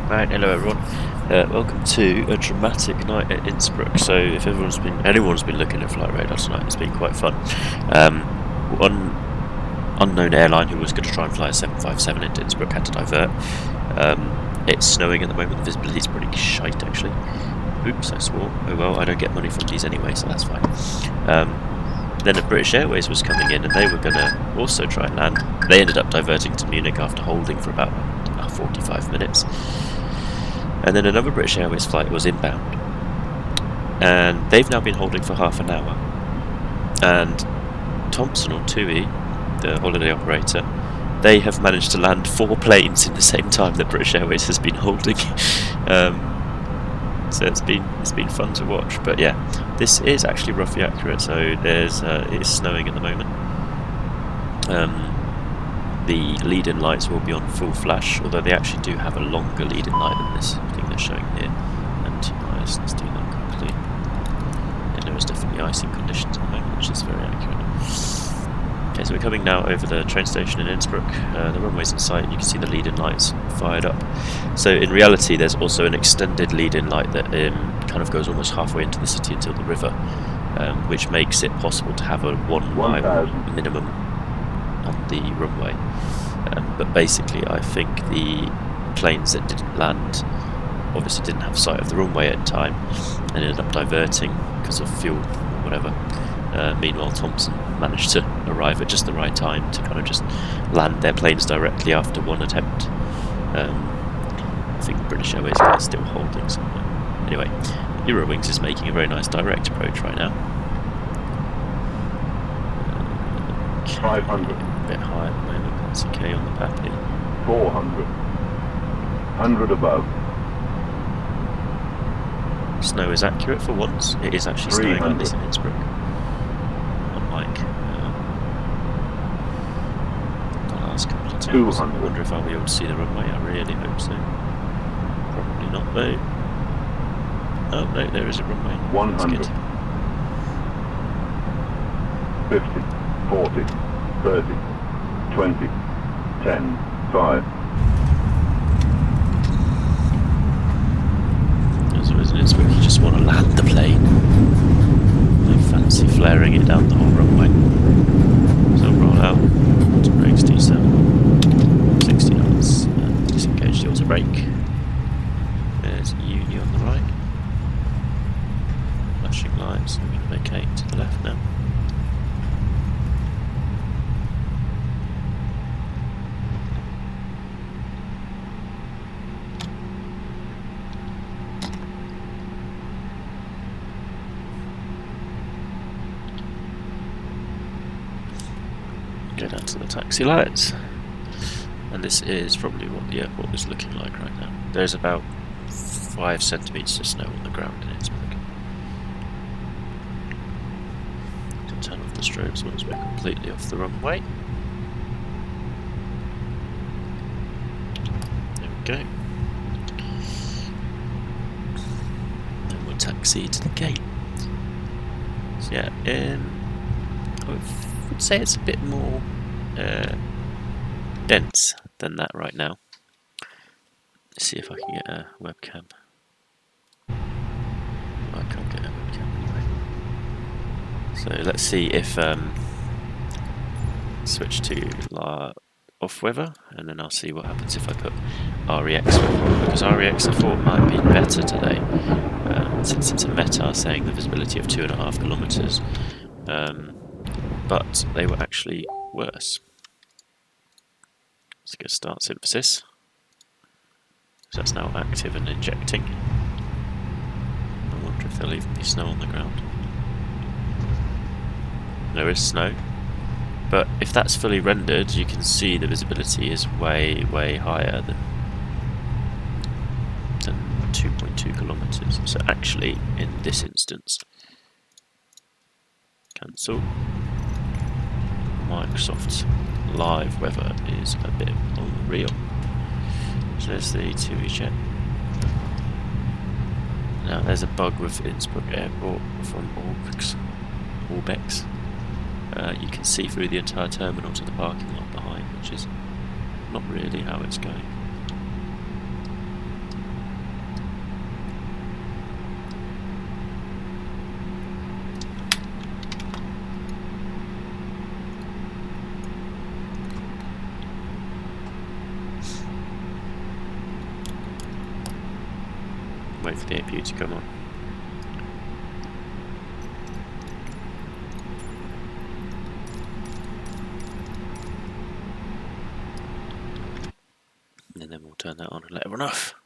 Right, hello everyone. Welcome to a dramatic night at Innsbruck. So, if anyone's been looking at flightradar tonight, it's been quite fun. One unknown airline who was going to try and fly a 757 into Innsbruck had to divert. It's snowing at the moment. The visibility is pretty shite, actually. Oops, I swore. Oh well, I don't get money from these anyway, so that's fine. Then a British Airways was coming in, and they were going to also try and land. They ended up diverting to Munich after holding for about 45 minutes. And then another British Airways flight was inbound, and they've now been holding for half an hour. And Thompson or TUI, the holiday operator, they have managed to land 4 planes in the same time that British Airways has been holding. So it's been fun to watch. But yeah, this is actually roughly accurate. So it's snowing at the moment. The lead-in lights will be on full flash, although they actually do have a longer lead-in light than this thing they're showing here. And let's do that quickly. And there is definitely icing conditions at the moment, which is very accurate. Okay, so we're coming now over the train station in Innsbruck. The runway's in sight, and you can see the lead-in lights fired up. So in reality, there's also an extended lead-in light that kind of goes almost halfway into the city until the river, which makes it possible to have a 1 mile minimum on the runway. But basically, I think the planes that didn't land obviously didn't have sight of the runway at the time and ended up diverting because of fuel or whatever. Meanwhile, Thompson managed to arrive at just the right time to kind of just land their planes directly after one attempt. I think the British Airways guy is still holding somewhere. Anyway, Eurowings is making a very nice direct approach right now. 500. A bit high at the moment, that's okay on the map here. 400. 100 above. Snow is accurate for once. It is actually snowing like this in Innsbruck. Unlike the last couple of times. 200. I wonder if I'll be able to see the runway. I really hope so. Probably not though. Oh no, there is a runway. 100. 50. 40. 30. 20. 10. 5. As always in Innsbruck, you just want to land the plane. No fancy flaring it down the whole runway. So roll out, auto brakes D7, 60 knots, and disengage the auto brake. There's Uni on the right. Flashing lights, I'm going to vacate to the left now. Go down to the taxi lights, and this is probably what the airport is looking like right now. There's about 5 centimetres of snow on the ground in Innsbruck. You can turn off the strobes once we're completely off the runway. There we go. Then we'll taxi to the gate. So yeah, I would say it's a bit more dense than that right now. Let's see if I can get a webcam. I can't get a webcam anyway. So let's see if switch to off weather, and then I'll see what happens if I put REX weather, because REX I thought might be better today, since it's a METAR saying the visibility of 2.5 kilometers. But they were actually worse. Let's go start synthesis. So that's now active and injecting. I wonder if there'll even be snow on the ground. There is snow, but if that's fully rendered, you can see the visibility is way, way higher than 2.2 kilometers. So actually, in this instance, cancel. Microsoft's live weather is a bit unreal. So there's the TUI jet. Now there's a bug with Innsbruck Airport from Orbex. You can see through the entire terminal to the parking lot behind, which is not really how it's going. wait for the APU to come on. And then we'll turn that on and let everyone off.